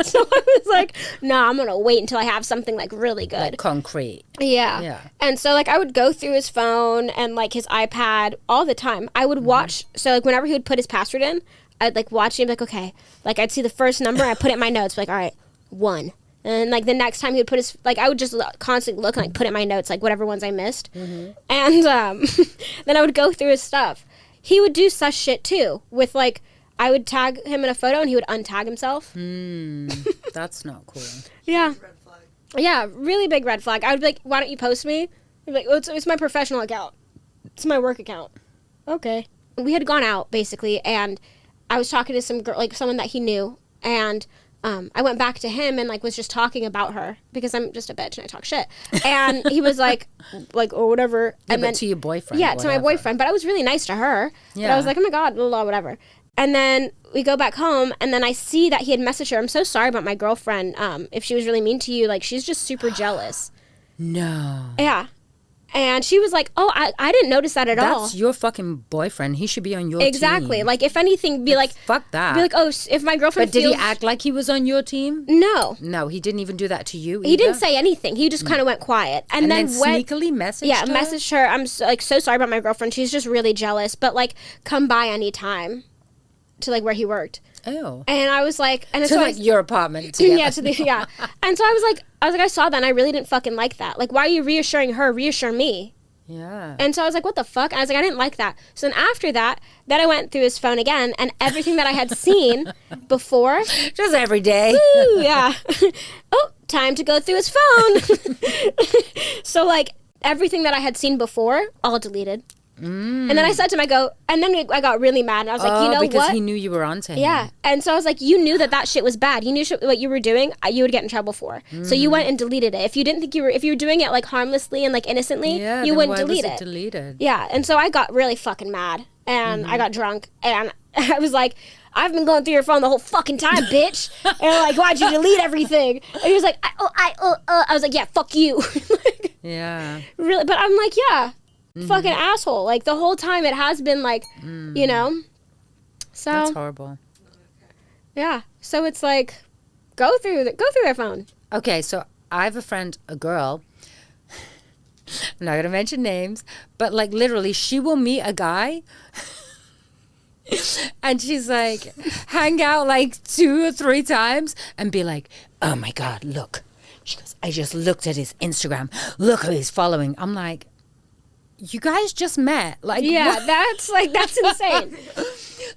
B: So I was like, no, I'm gonna wait until I have something like really good.
A: Like concrete.
B: Yeah. And so like I would go through his phone and like his iPad all the time. I would watch, so like whenever he would put his password in, I'd like watch him like, okay. Like I'd see the first number, I'd put it in my notes, like, all right, 1. And like the next time he would put his, like I would just constantly look and like put it in my notes, like whatever ones I missed. And then I would go through his stuff. He would do such shit too, with like, I would tag him in a photo and he would untag himself.
A: That's not cool.
B: Yeah.
C: Red flag.
B: Yeah, really big red flag. I would be like, why don't you post me? He'd be like, well, it's my professional account. It's my work account. Okay. We had gone out, basically, and I was talking to some girl, like someone that he knew, and I went back to him and like was just talking about her because I'm just a bitch and I talk shit. And he was like or whatever.
A: Yeah,
B: and
A: but
B: then
A: to your boyfriend.
B: Yeah, to my boyfriend. But I was really nice to her. Yeah. But I was like, oh my God, blah, blah, whatever. And then we go back home, and then I see that he had messaged her. I'm so sorry about my girlfriend. If she was really mean to you, like she's just super jealous.
A: No.
B: Yeah. And she was like, oh, I didn't notice that at all.
A: That's your fucking boyfriend. He should be on your
B: Exactly.
A: team.
B: Like, if anything, be like...
A: Fuck that.
B: Be like, oh, if my girlfriend
A: But did he act like he was on your team?
B: No.
A: No, he didn't even do that to you either?
B: He didn't say anything. He just kind of went quiet. And then
A: sneakily messaged her?
B: Yeah, messaged her. I'm so sorry about my girlfriend. She's just really jealous. But, like, come by anytime to, like, where he worked.
A: Oh.
B: And I was like... And
A: to,
B: so
A: like, your apartment together.
B: Yeah. And so I was like, I saw that and I really didn't fucking like that. Like, why are you reassuring her? Reassure me.
A: Yeah.
B: And so I was like, what the fuck? And I was like, I didn't like that. So then after that, then I went through his phone again, and everything that I had seen before.
A: Just every day.
B: Woo, yeah. Oh, time to go through his phone. So, like, everything that I had seen before, all deleted. And then I said to him, and then I got really mad. And I was like, you know
A: because
B: what?
A: he knew you were onto him.
B: Yeah. And so I was like, you knew that shit was bad. You knew what you were doing, you would get in trouble for. So you went and deleted it. If you didn't think if you were doing it like harmlessly and like innocently, you wouldn't delete it.
A: Deleted?
B: Yeah. And so I got really fucking mad, and I got drunk, and I was like, I've been going through your phone the whole fucking time, bitch. And I'm like, why'd you delete everything? And he was like, I was like, yeah, fuck you. Like,
A: yeah.
B: Really? But I'm like, yeah. Fucking asshole. Like, the whole time it has been like, you know? So.
A: That's horrible.
B: Yeah. So it's like, go through their phone.
A: Okay, so I have a friend, a girl. I'm not going to mention names, but like literally she will meet a guy and she's like, hang out like 2 or 3 times and be like, oh my God, look. She goes, I just looked at his Instagram. Look who he's following. I'm like, you guys just met. Like,
B: yeah,
A: what?
B: that's insane.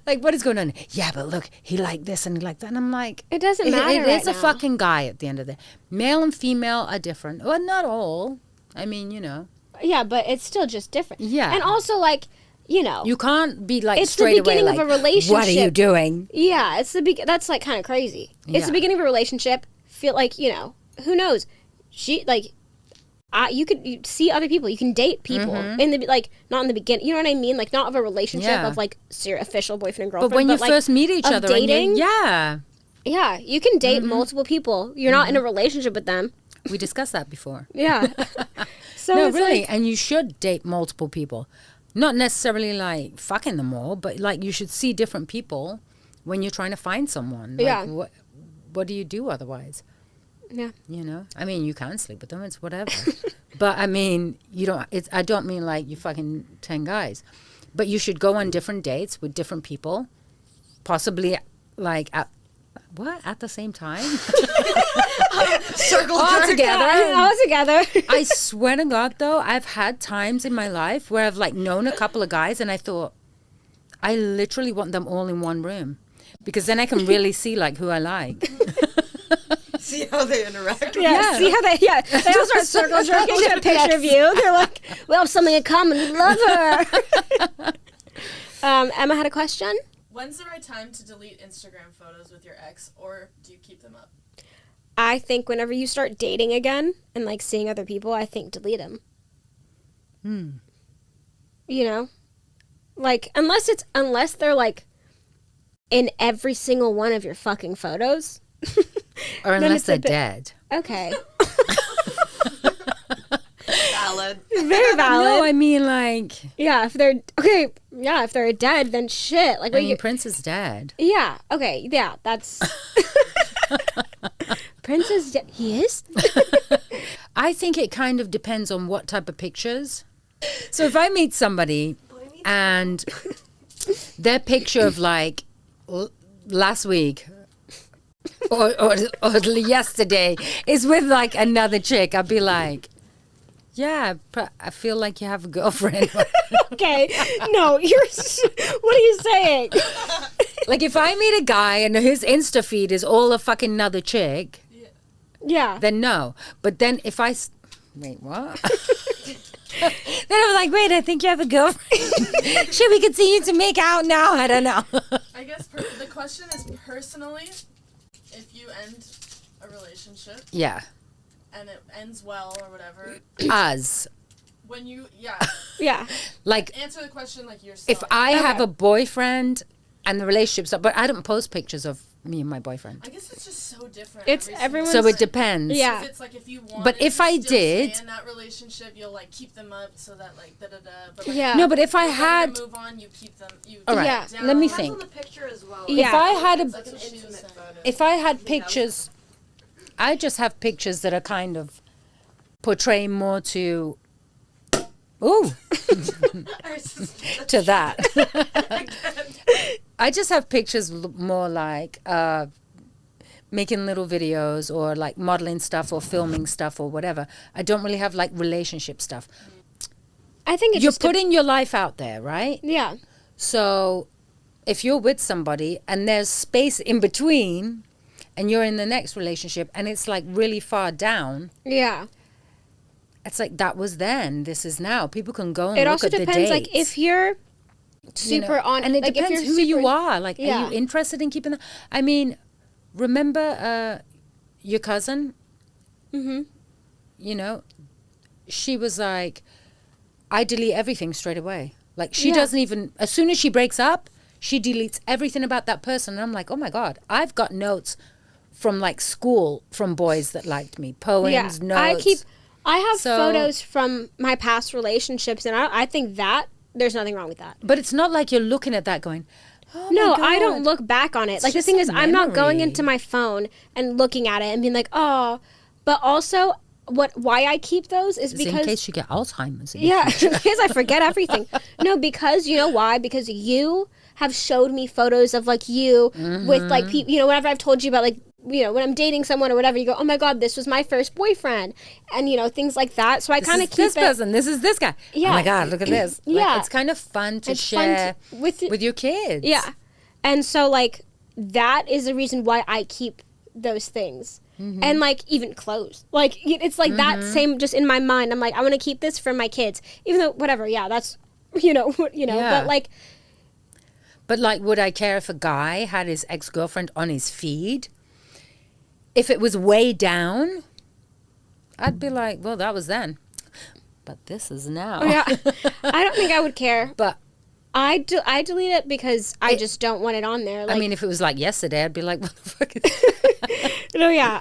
A: Like, what is going on? Yeah, but look, he liked this and he liked that. And I'm like,
B: it doesn't matter.
A: It is a fucking guy at the end of the day. Male and female are different. Well, not all. I mean, you know.
B: Yeah, but it's still just different.
A: Yeah.
B: And also, like, you know.
A: You can't be like
B: it's
A: straight
B: the beginning
A: away,
B: of a relationship.
A: What are you doing?
B: Yeah, it's that's like kind of crazy. It's the beginning of a relationship. Feel like, you know, who knows? you see other people. You can date people in the like not in the beginning. You know what I mean? Like not of a relationship of like official boyfriend and girlfriend.
A: But when you
B: like,
A: first meet each other,
B: dating,
A: yeah,
B: you can date multiple people. You're not in a relationship with them.
A: We discussed that before.
B: Yeah. So
A: No,
B: it's
A: really,
B: like,
A: and you should date multiple people. Not necessarily like fucking them all, but like you should see different people when you're trying to find someone. Like,
B: Yeah.
A: What do you do otherwise?
B: yeah.
A: You know, I mean, you can sleep with them. It's whatever. But I mean, you don't. I don't mean like you fucking 10 guys, but you should go on different dates with different people, possibly like at the same time.
C: Circle
B: All
C: jerk.
B: together. All together.
A: I swear to God, though, I've had times in my life where I've like known a couple of guys, and I thought, I literally want them all in one room, because then I can really see like who I like.
C: See how they interact.
B: Yeah. See how they all start circle jerking to a picture of you. They're like, we have something in common. We love her. Emma had a question.
D: When's the right time to delete Instagram photos with your ex, or do you keep them up?
B: I think whenever you start dating again and like seeing other people, I think delete them. You know, like unless they're like in every single one of your fucking photos,
A: Or
B: Then
A: unless
B: it's
A: they're
B: a bit-
A: dead.
B: okay,
C: Valid.
B: very valid.
A: No, I mean like,
B: Yeah, if they're okay, yeah, if they're dead, then shit. Like,
A: I
B: what
A: mean,
B: you?
A: Prince is dead.
B: Yeah, okay, yeah, that's. Prince is dead. He is.
A: I think it kind of depends on what type of pictures. So if I meet somebody and their picture of like last week or yesterday is with like another chick, I'd be like, yeah, I feel like you have a girlfriend.
B: Okay, no, you're. What are you saying?
A: Like if I meet a guy and his Insta feed is all a fucking another chick,
B: Yeah.
A: then no. But then if wait, what? Then I'm like, wait, I think you have a girlfriend. Should we continue to make out now? I don't know.
D: I guess the question is personally, if you end a relationship
A: Yeah.
D: and it ends well or whatever,
A: Us.
D: when you,
B: Yeah.
A: Like
D: answer the question like yourself.
A: if I have a boyfriend and the relationship's up, but I don't post pictures of me and my boyfriend.
D: I guess it's just so different.
B: It's
D: every single
B: everyone's-
A: So it
D: time.
A: depends.
B: Yeah.
D: It's like if you want,
A: But if I did-
D: stay in that relationship, you'll like keep them up so that like da da da. But like,
B: Yeah.
A: No, but if I
D: if you're
A: had,
D: ready to move on, you keep them. You
A: all right,
B: Yeah.
A: let me
D: down.
A: think.
C: the picture as well.
B: Yeah.
A: If I had
D: That's what she was saying.
A: if I had pictures, I just have pictures that are kind of portraying more to, to that. I just have pictures more like making little videos or like modeling stuff or filming stuff or whatever. I don't really have like relationship stuff.
B: I think it's
A: You're
B: just
A: putting your life out there, right?
B: yeah.
A: So if you're with somebody and there's space in between and you're in the next relationship and it's like really far down,
B: Yeah.
A: it's like that was then, this is now. People can go and
B: It
A: look
B: also
A: at the
B: depends, like,
A: dates,
B: if you're
A: you
B: super
A: know.
B: on,
A: And it
B: like, if
A: depends
B: you're
A: who you
B: super-
A: are. Like, are
B: Yeah.
A: you interested in keeping that? I mean, remember your cousin?
B: Mm-hmm.
A: You know, she was like, I delete everything straight away. Like, she
B: Yeah.
A: doesn't even, as soon as she breaks up, she deletes everything about that person. And I'm like, oh my God, I've got notes from like school from boys that liked me, poems, notes.
B: I have
A: So-
B: photos from my past relationships, and I think that there's nothing wrong with that.
A: But it's not like you're looking at that going, oh my
B: No,
A: God.
B: I don't look back on it. Like, the
A: just
B: thing
A: a
B: is, I'm not going
A: memory.
B: into my phone and looking at it and being like, oh. But also, why I keep those is
A: It's
B: because
A: in case you get Alzheimer's. in the
B: yeah,
A: future.
B: because I forget everything. No, because you know why? Because you have showed me photos of like you with like people. You know, whenever I've told you about like when I'm dating someone or whatever, you go, oh my God, this was my first boyfriend, and things like that. So I
A: This
B: kind
A: is
B: of keep
A: this
B: it.
A: person. This is this guy.
B: Yeah.
A: Oh my God, look at this. Like,
B: Yeah.
A: it's kind of fun to
B: It's fun
A: share
B: with
A: your kids.
B: Yeah, and so like that is the reason why I keep those things. And like even clothes, like it's like that same just in my mind. I'm like, I want to keep this for my kids, even though whatever. Yeah, that's
A: Yeah.
B: But like,
A: But like, would I care if a guy had his ex-girlfriend on his feed? If it was way down, I'd be like, well, that was then. but this is now.
B: Oh, yeah. I don't think I would care.
A: But
B: I delete it because I just don't want it on there. Like,
A: I mean, if it was like yesterday, I'd be like, what the fuck is that?
B: no, yeah.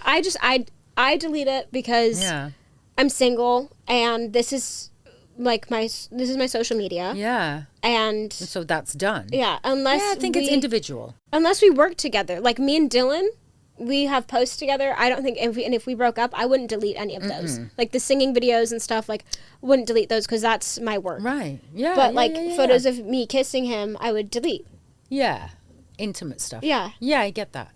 B: I delete it because
A: Yeah.
B: I'm single and this is like my social media.
A: Yeah.
B: And
A: So that's done.
B: yeah, unless
A: Yeah, I think it's individual.
B: unless we work together. Like me and Dylan, we have posts together. I don't think if we broke up, I wouldn't delete any of those. Like the singing videos and stuff, like wouldn't delete those because that's my work.
A: Right. Yeah.
B: But
A: yeah,
B: like
A: yeah,
B: photos of me kissing him, I would delete.
A: Yeah. Intimate stuff.
B: Yeah.
A: Yeah, I get that.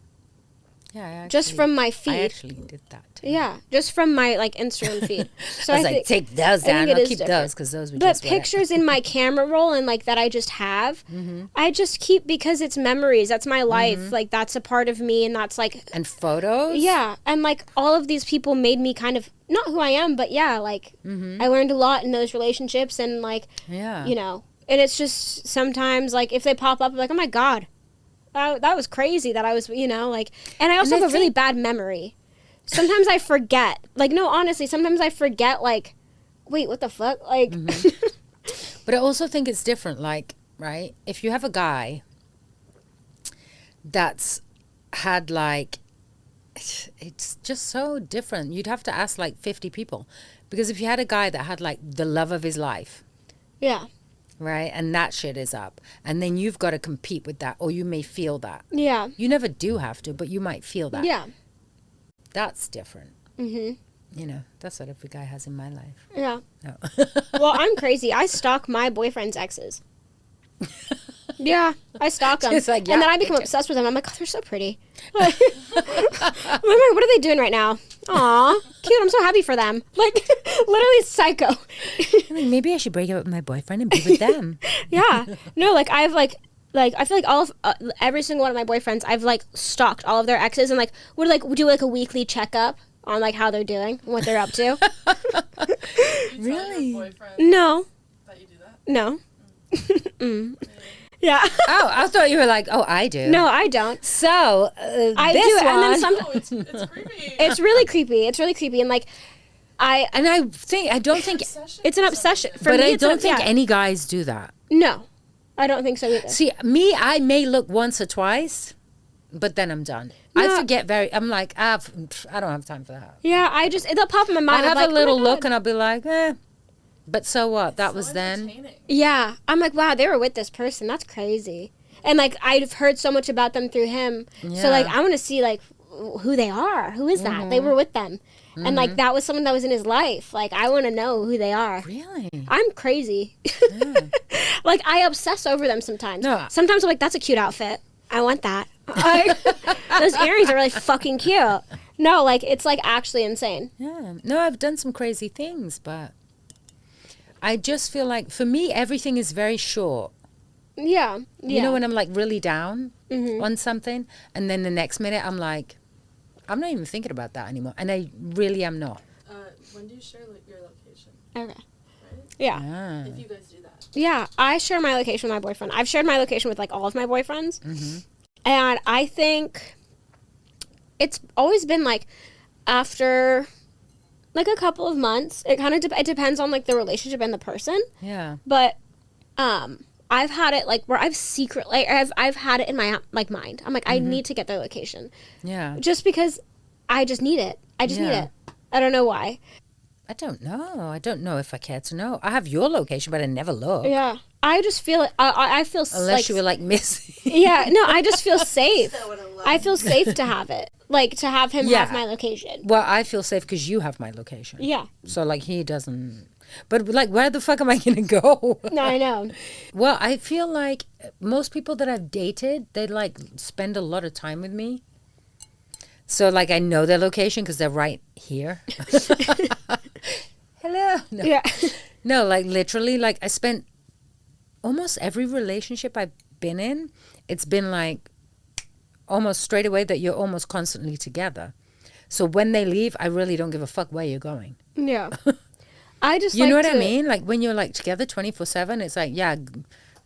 A: Yeah,
B: Just from my feed.
A: I actually did that too.
B: Yeah, just from my like Instagram feed. So
A: I was like, take those down.
B: think it
A: I'll
B: is
A: keep
B: different.
A: those because those were
B: But
A: just wet.
B: pictures in my camera roll and like that I just have, I just keep because it's memories. That's my life. Like that's a part of me, and that's like
A: And photos?
B: yeah. And like all of these people made me kind of not who I am, but yeah, like I learned a lot in those relationships, and like
A: Yeah.
B: you know, and it's just sometimes like if they pop up, I'm like, oh my god, that was crazy that I was, you know, like, and I also
A: And I
B: have a really bad memory. Sometimes I forget. Like, no, honestly, sometimes I forget, like, wait, what the fuck? Like,
A: But I also think it's different. Like, right? If you have a guy that's had like, it's just so different. You'd have to ask like 50 people. Because if you had a guy that had like the love of his life,
B: yeah.
A: right? And that shit is up. And then you've got to compete with that, or you may feel that.
B: Yeah.
A: You never do have to, but you might feel that.
B: Yeah.
A: That's different. You know, that's what every guy has in my life.
B: Yeah.
A: No.
B: Well, I'm crazy. I stalk my boyfriend's exes. Yeah, I stalk them.
A: Just like,
B: and then
A: yeah,
B: I become obsessed with them. I'm like, oh, they're so pretty. Like, I'm like, what are they doing right now? Aw, cute. I'm so happy for them. Like, literally psycho.
A: Maybe I should break up with my boyfriend and be with them.
B: Yeah. No, like, I've, like I feel like all of, every single one of my boyfriends, I've, like, stalked all of their exes and, like, would, like, do, like, a weekly checkup on, like, how they're doing and what they're up to.
D: You tell
A: Really?
D: your boyfriend
B: No.
D: that you do that?
B: No. Yeah.
A: Oh, I thought you were like, oh, I do.
B: No, I don't.
A: So,
B: I
A: this
B: do,
A: one,
B: and then
D: Oh, it's creepy.
B: it's really creepy. It's really creepy, and like, I
A: don't think,
D: Obsession
B: it's an
D: for some
B: obsession.
D: reason.
B: For
A: but
B: me,
A: I
B: it's an-
A: don't think
B: yeah.
A: any guys do that.
B: No, I don't think so either.
A: See, me, I may look once or twice, but then I'm done. I
B: No.
A: forget I'm like, I don't have time for that.
B: Yeah, it'll pop in my mind.
A: I'll
B: I'm
A: have
B: like,
A: a little
B: oh my
A: look
B: God.
A: and I'll be like, but so what? That was
D: So
A: then.
D: entertaining.
B: Yeah, I'm like, wow, they were with this person. That's crazy. And like, I've heard so much about them through him.
A: Yeah.
B: So like, I want to see like who they are. Who is that? They were with them, and like that was someone that was in his life. Like, I want to know who they are.
A: Really?
B: I'm crazy. Like, I obsess over them sometimes.
A: No.
B: Sometimes I'm like, that's a cute outfit. I want that. Those earrings are really fucking cute. No, like, it's like actually insane.
A: Yeah. No, I've done some crazy things, but I just feel like for me, everything is very short.
B: Yeah.
A: You know, when I'm like really down
B: Mm-hmm.
A: on something, and then the next minute I'm like, I'm not even thinking about that anymore. And I really am not.
D: When do you share your location?
B: Okay.
D: Right?
B: Yeah.
A: Ah.
D: If you guys do that.
B: Yeah, I share my location with my boyfriend. I've shared my location with like all of my boyfriends.
A: Mm-hmm.
B: And I think it's always been like after like a couple of months. It kind of it depends on like the relationship and the person.
A: Yeah.
B: But I've had it like where I've had it in my like mind. I'm like, I need to get their location
A: Yeah.
B: just because I just need it. I just need
A: Yeah.
B: it. I don't know why.
A: I don't know. I don't know if I care to know. I have your location, but I never look.
B: Yeah, I just feel it. I feel
A: Unless
B: like
A: you were like missing.
B: yeah. No, I just feel safe.
C: That would've loved.
B: I feel safe to have it. Like to have him
A: Yeah.
B: have my location.
A: Well, I feel safe because you have my location.
B: Yeah.
A: So like he doesn't. But like, where the fuck am I gonna go?
B: No, I know.
A: Well, I feel like most people that I've dated, they like spend a lot of time with me. So like I know their location because they're right here. Hello. No.
B: Yeah.
A: No, like literally, like I spent almost every relationship I've been in, it's been like almost straight away that you're almost constantly together. So when they leave, I really don't give a fuck where you're going.
B: Yeah. I just
A: You
B: like
A: know what I
B: to-
A: mean? Like when you're like together 24/7, it's like, yeah,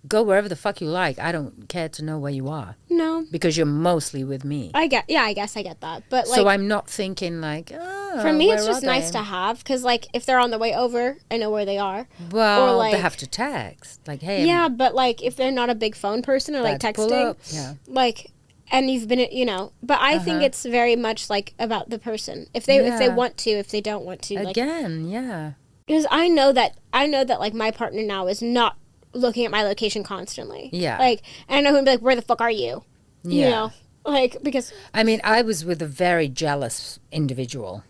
A: go wherever the fuck you like. I don't care to know where you are
B: No.
A: because you're mostly with me.
B: I guess I get that. But like,
A: So I'm not thinking like, oh,
B: for me, it's
A: where
B: just
A: are
B: nice
A: they?
B: to have, because like if they're on the way over, I know where they are.
A: Well,
B: or like,
A: they have to text. Like, hey,
B: yeah, but like if they're not a big phone person or like
A: let's pull
B: texting,
A: up. Yeah.
B: like, and you've been, but I think it's very much like about the person. If they want to, if they don't want to, like,
A: Again, yeah.
B: because I know that like my partner now is not looking at my location constantly.
A: Yeah.
B: Like, and I know he'll be like, where the fuck are you?
A: Yeah.
B: You know, like, because
A: I mean, I was with a very jealous individual.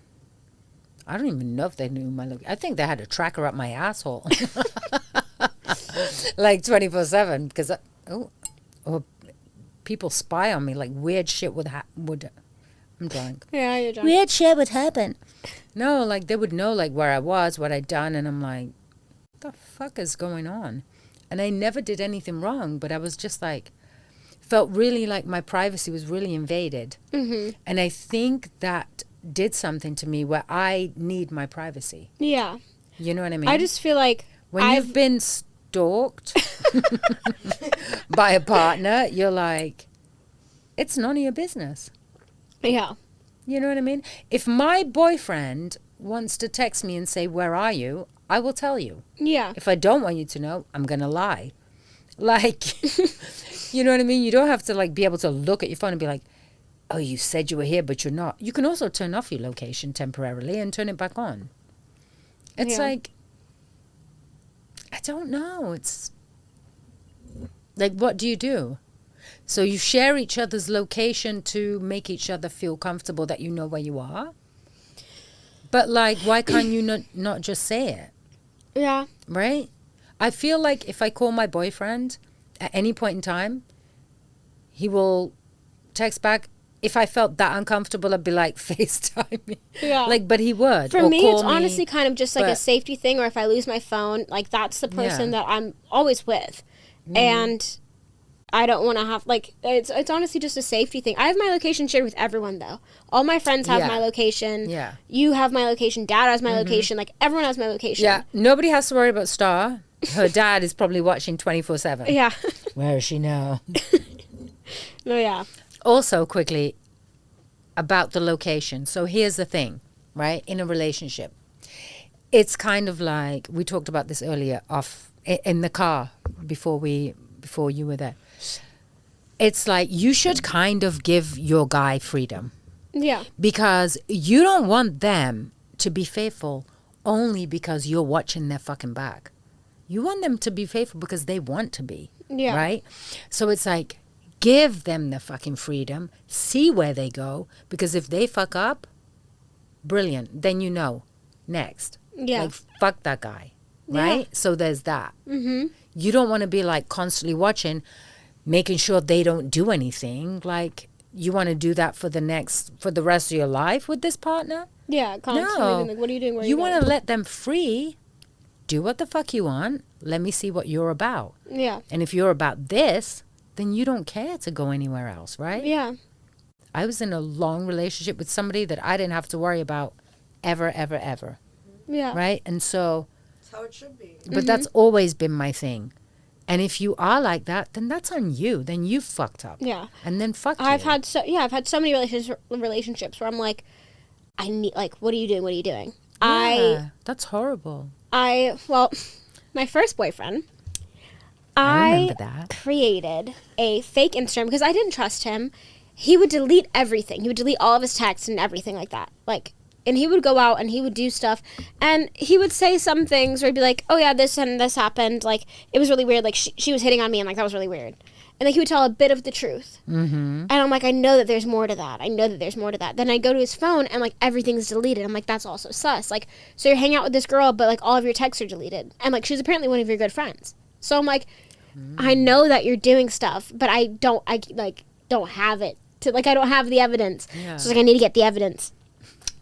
A: I don't even know if they knew my location. I think they had a tracker up my asshole. Like 24/7 because or people spy on me, like weird shit would I'm drunk.
B: yeah, you're drunk.
A: Weird shit would happen. No, like they would know like where I was, what I'd done, and I'm like, what the fuck is going on? And I never did anything wrong, but I was just like, felt really like my privacy was really invaded.
B: Mm-hmm.
A: And I think that did something to me where I need my privacy.
B: Yeah.
A: You know what I mean?
B: I just feel like
A: when you've been stalked by a partner, you're like, it's none of your business.
B: Yeah.
A: You know what I mean? If my boyfriend wants to text me and say, where are you? I will tell you.
B: Yeah.
A: If I don't want you to know, I'm going to lie. Like, you know what I mean? You don't have to like be able to look at your phone and be like, oh, you said you were here, but you're not. You can also turn off your location temporarily and turn it back on. It's like, I don't know. It's like, what do you do? So you share each other's location to make each other feel comfortable that you know where you are. But like, why can't you not just say it?
B: Yeah.
A: Right? I feel like if I call my boyfriend at any point in time, he will text back. If I felt that uncomfortable, I'd be like, FaceTime me.
B: Yeah.
A: Like, but he would.
B: For
A: or
B: me,
A: call
B: it's honestly kind of just like a safety thing, or if I lose my phone, like that's the person that I'm always with. Mm-hmm. And I don't want to have, like, it's honestly just a safety thing. I have my location shared with everyone, though. All my friends have my location. Yeah. You have my location. Dad has my location. Like, everyone has my location.
A: Yeah. Nobody has to worry about Star. Her dad is probably watching 24/7.
B: Yeah.
A: Where is she now?
B: No, yeah.
A: Also, quickly, about the location. So here's the thing, right? In a relationship, it's kind of like, we talked about this earlier in the car before you were there. It's like you should kind of give your guy freedom.
B: Yeah.
A: Because you don't want them to be faithful only because you're watching their fucking back. You want them to be faithful because they want to be. Yeah. Right? So it's like, give them the fucking freedom. See where they go. Because if they fuck up, brilliant. Then you know. Next.
B: Yeah.
A: Like, fuck that guy. Right? Yeah. So there's that. Mm-hmm. You don't want to be like constantly watching, making sure they don't do anything. Like, you want to do that for the rest of your life with this partner?
B: Yeah, constantly.
A: No.
B: Like, what are you doing? Where
A: you want to let them free. Do what the fuck you want. Let me see what you're about.
B: Yeah.
A: And if you're about this, then you don't care to go anywhere else, right?
B: Yeah.
A: I was in a long relationship with somebody that I didn't have to worry about ever, ever, ever.
B: Yeah.
A: Right? And so...
C: That's how it should be.
A: But that's always been my thing. And if you are like that, then that's on you. Then you fucked up.
B: Yeah.
A: And then fuck
B: I've
A: you.
B: had so many relationships where I'm like, I need, like, what are you doing? What are you doing?
A: Yeah, that's horrible.
B: Well, my first boyfriend,
A: I remember that.
B: Created a fake Instagram because I didn't trust him. He would delete everything. He would delete all of his texts and everything like that. Like, and he would go out and he would do stuff and he would say some things where he'd be like, oh yeah, this and this happened. Like, it was really weird. Like, she was hitting on me and like, that was really weird. And like, he would tell a bit of the truth. Mm-hmm. And I'm like, I know that there's more to that. I know that there's more to that. Then I go to his phone and like, everything's deleted. I'm like, that's also sus. Like, so you're hanging out with this girl, but like, all of your texts are deleted. And like, she's apparently one of your good friends. So I'm like, I know that you're doing stuff, but I don't have it. I don't have the evidence. Yeah. So like, I need to get the evidence.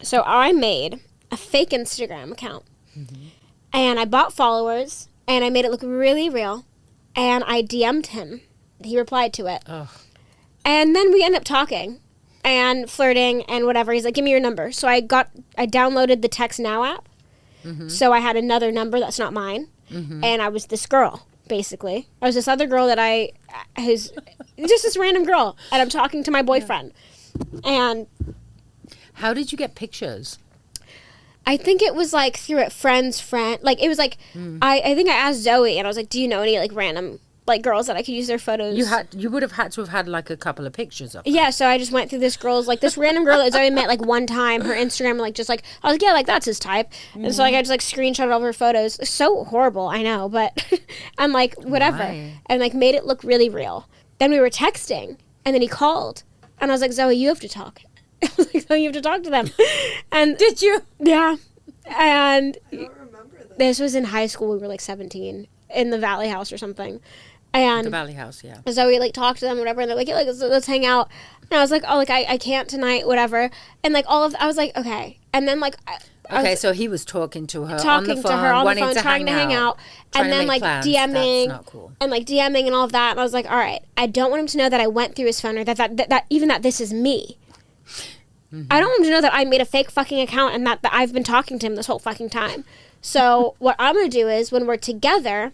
B: So I made a fake Instagram account. Mm-hmm. And I bought followers and I made it look really real. And I DM'd him. He replied to it. Ugh. And then we ended up talking and flirting and whatever. He's like, give me your number. So I downloaded the Text Now app. Mm-hmm. So I had another number that's not mine. Mm-hmm. And I was this girl basically. I was this other girl that just this random girl, and I'm talking to my boyfriend. And
A: how did you get pictures?
B: I think it was like through a friend's friend. Like, it was like, I think I asked Zoe, and I was like, do you know any like random like girls that I could use their photos?
A: You would have had to have had like a couple of pictures of her.
B: Yeah, so I just went through this random girl that Zoe met like one time, her Instagram, like just like, I was like, yeah, like that's his type. And so like I just like screenshot all of her photos. So horrible, I know, but I'm like, whatever.
A: Why?
B: And like made it look really real. Then we were texting, and then he called, and I was like, Zoe, you have to talk. I was like, Zoe, you have to talk to them. And
A: Did you?
B: yeah. And
C: I don't remember this.
B: this was in high school. We were like 17 in the Valley House or something. And
A: The Valley House, yeah.
B: so we like talked to them, whatever, and they're like, yeah, like let's hang out. And I was like, oh, like I can't tonight, whatever. And like I was like, okay. And then like,
A: Okay, so he was talking to her on the
B: talking
A: phone,
B: to her on the
A: wanting
B: phone,
A: to
B: trying to hang out,
A: trying
B: and
A: to
B: then
A: make
B: like
A: plans.
B: DMing,
A: That's not cool.
B: and like DMing and all of that. And I was like, all right, I don't want him to know that I went through his phone, or that even that this is me. I don't want him to know that I made a fake fucking account and that I've been talking to him this whole fucking time. So what I'm gonna do is, when we're together,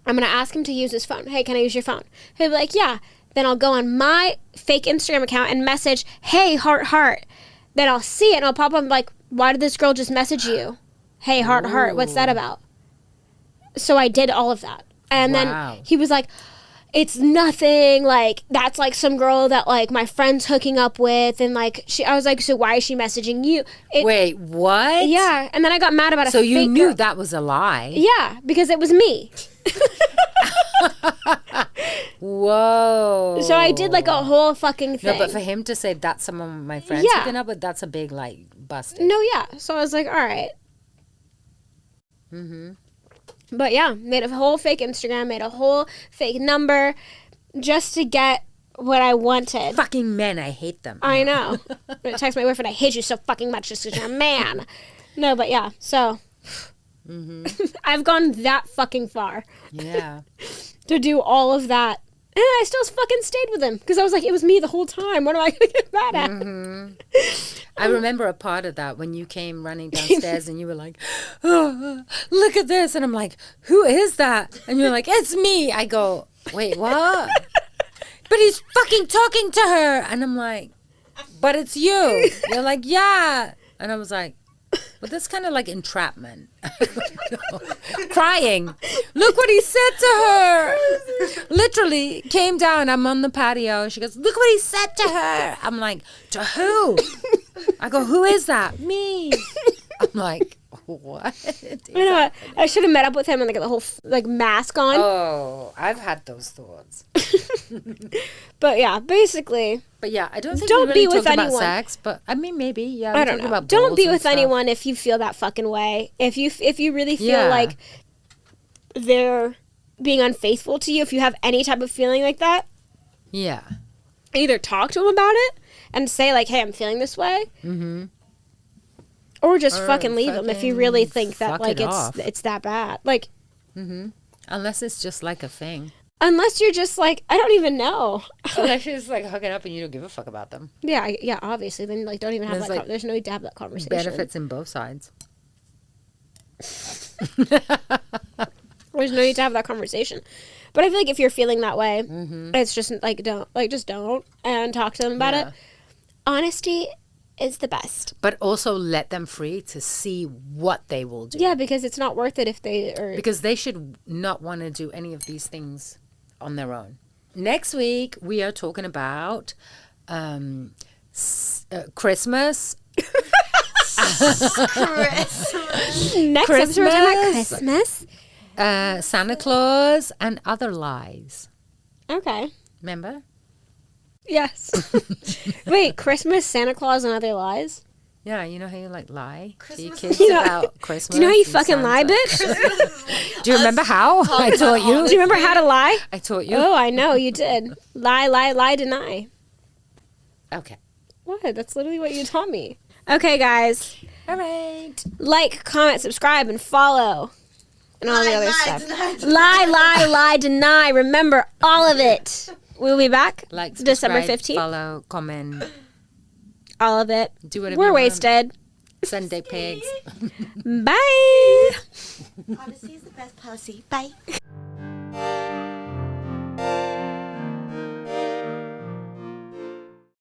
B: I'm going to ask him to use his phone. Hey, can I use your phone? He'll be like, yeah. Then I'll go on my fake Instagram account and message, hey, heart, heart. Then I'll see it, and I'll pop up and be like, why did this girl just message you? Hey, heart, heart. What's that about? So I did all of that. And then he was like, it's nothing. Like, that's like some girl that like my friend's hooking up with. And like, I was like, so why is she messaging you?
A: Wait, what?
B: Yeah. And then I got mad about it.
A: So you knew that was a lie?
B: Yeah, because it was me.
A: Whoa.
B: So I did like a whole fucking thing.
A: No, but for him to say that's someone my friends
B: Yeah.
A: hooking up with, that's a big like busted.
B: No, yeah. So I was like, all right. But yeah, made a whole fake Instagram, made a whole fake number just to get what I wanted.
A: Fucking men, I hate them.
B: I know. I text my boyfriend, I hate you so fucking much just because you're a man. No, but yeah, so I've gone that fucking far
A: Yeah.
B: to do all of that. And I still fucking stayed with him because I was like, it was me the whole time. What am I going to get mad at?
A: I remember a part of that when you came running downstairs and you were like, oh, look at this. And I'm like, who is that? And you're like, it's me. I go, wait, what? But he's fucking talking to her. And I'm like, but it's you. You're like, yeah. And I was like, but that's kind of like entrapment. Crying. Look what he said to her. Literally came down. I'm on the patio. She goes, look what he said to her. I'm like, to who? I go, who is that? Me. I'm like, what?
B: I know. I should have met up with him and like the whole like mask on.
A: Oh, I've had those thoughts.
B: But yeah, basically.
A: But yeah, I don't think
B: Don't
A: we
B: be
A: really
B: with
A: talked
B: anyone.
A: about sex. But I mean, maybe. Yeah,
B: I don't know. Don't be with anyone if you feel that fucking way. If you really feel like they're being unfaithful to you, if you have any type of feeling like that,
A: Yeah.
B: either talk to them about it and say like, hey, I'm feeling this way. Or just fucking leave them if you really think that
A: fuck
B: like
A: it off.
B: it's that bad. Like,
A: Unless it's just like a thing.
B: unless you're just like, I don't even know.
A: Unless you're just like hooking up and you don't give a fuck about them.
B: Yeah, obviously. Then like don't even have
A: There's,
B: that.
A: like,
B: There's no need to have that conversation.
A: Benefits in both sides.
B: There's no need to have that conversation. But I feel like if you're feeling that way, it's just like just don't and talk to them about it. Honesty is the best.
A: But also let them free to see what they will do.
B: Yeah, because it's not worth it if they are.
A: Because they should not want to do any of these things on their own. Next week, we are talking about Christmas.
B: Next episode, we're talking about Christmas.
A: Santa Claus and other lies.
B: Okay.
A: Remember?
B: Yes. Wait, Christmas, Santa Claus, and other lies?
A: Yeah, you know how you like lie to your
C: Christmas.
A: kids about Christmas?
B: Do you know how you
A: and
B: fucking lie,
A: Santa?
B: bitch?
A: Do you remember how I taught you?
B: Do you remember how to lie?
A: I taught you.
B: Oh, I know, you did. Lie, deny.
A: Okay.
B: What? That's literally what you taught me. Okay, guys.
A: All right.
B: Like, comment, subscribe, and follow. And all the other stuff.
C: Deny.
B: Lie, deny. Remember all of it. We'll be back
A: Like,
B: December
A: subscribe,
B: 15th.
A: follow, comment,
B: All of it.
A: do whatever
B: We're
A: you want.
B: wasted.
A: Send dick pics.
B: Bye.
C: Honesty is the best policy. Bye.